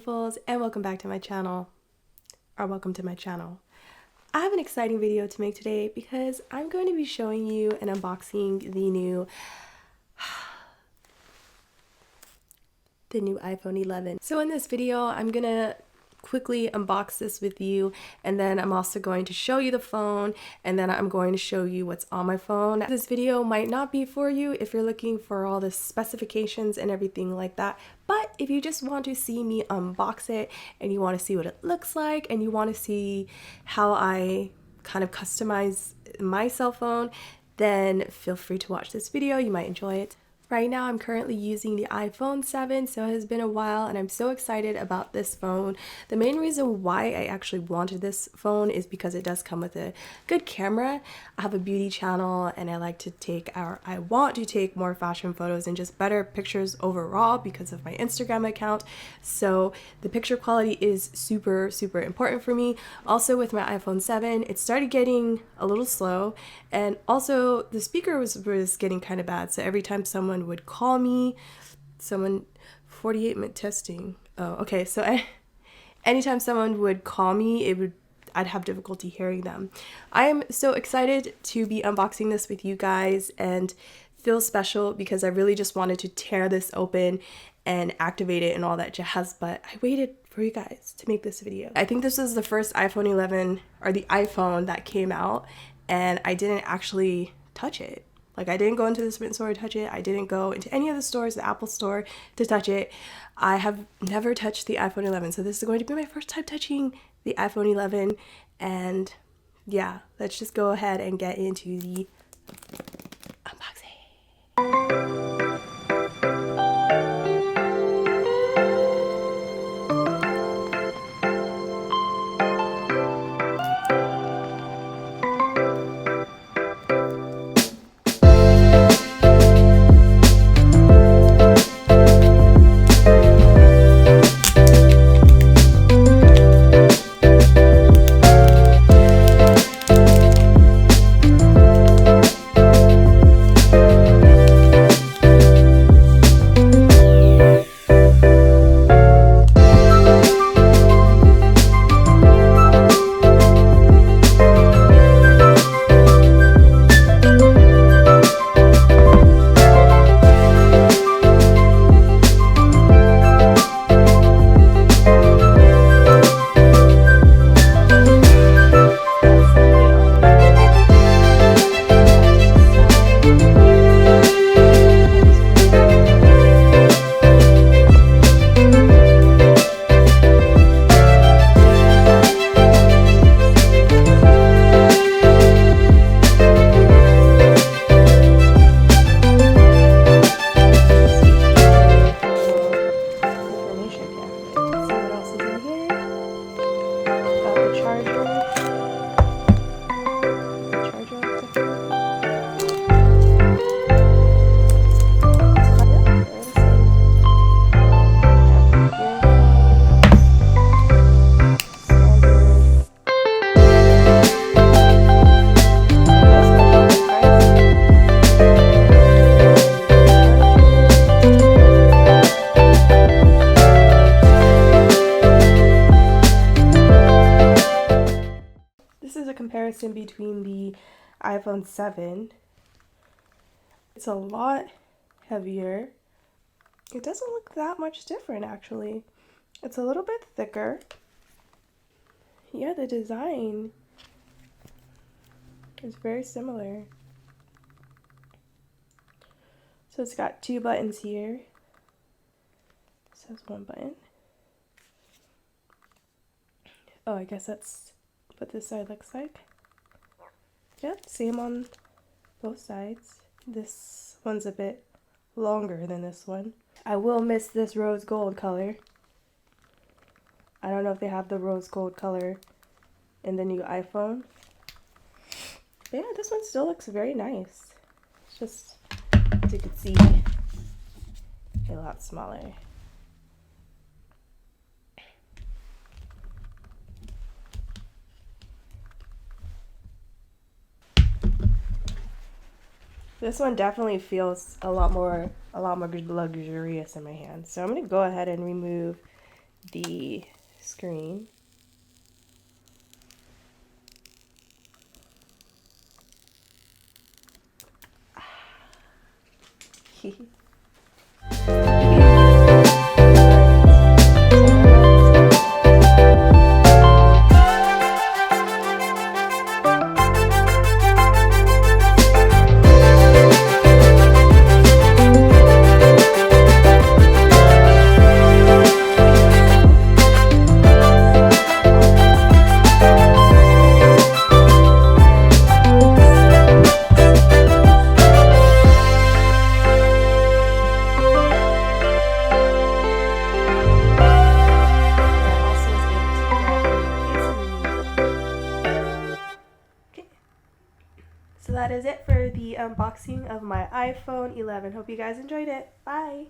beautifuls, and welcome back to my channel, or welcome to my channel. I have an exciting video to make today because I'm going to be showing you and unboxing the new iPhone 11. So in this video, I'm gonna quickly unbox this with you, and then I'm also going to show you the phone, and then I'm going to show you what's on my phone. This video might not be for you if you're looking for all the specifications and everything like that, but if you just want to see me unbox it and you want to see what it looks like and you want to see how I kind of customize my cell phone, then feel free to watch this video. You might enjoy it. Right now, I'm currently using the iPhone 7, so it has been a while, and I'm so excited about this phone. The main reason why I actually wanted this phone is because it does come with a good camera. I have a beauty channel, and I want to take more fashion photos and just better pictures overall because of my Instagram account. So the picture quality is super, super important for me. Also, with my iPhone 7, it started getting a little slow, and also the speaker was getting kind of bad. So every time someone would call me, 48-minute testing. Oh, okay. So anytime someone would call me, I'd have difficulty hearing them. I am so excited to be unboxing this with you guys and feel special because I really just wanted to tear this open and activate it and all that jazz, but I waited for you guys to make this video. I think this is the first iPhone 11 or the iPhone that came out, and I didn't actually touch it. Like, I didn't go into the Sprint store to touch it. I didn't go into any of the stores, the Apple store, to touch it. I have never touched the iPhone 11, so this is going to be my first time touching the iPhone 11. And yeah, let's just go ahead and get into the unboxing. Comparison between the iPhone 7. It's a lot heavier. It doesn't look that much different, actually. It's a little bit thicker. Yeah, the design is very similar. So it's got two buttons here. This has one button. Oh, I guess that's what this side looks like. Yep, same on both sides. This one's a bit longer than this one. I will miss this rose gold color. I don't know if they have the rose gold color in the new iPhone. But yeah, this one still looks very nice. It's just, as you can see, a lot smaller. This one definitely feels a lot more luxurious in my hand. So I'm going to go ahead and remove the screen. So that is it for the unboxing of my iPhone 11. Hope you guys enjoyed it. Bye!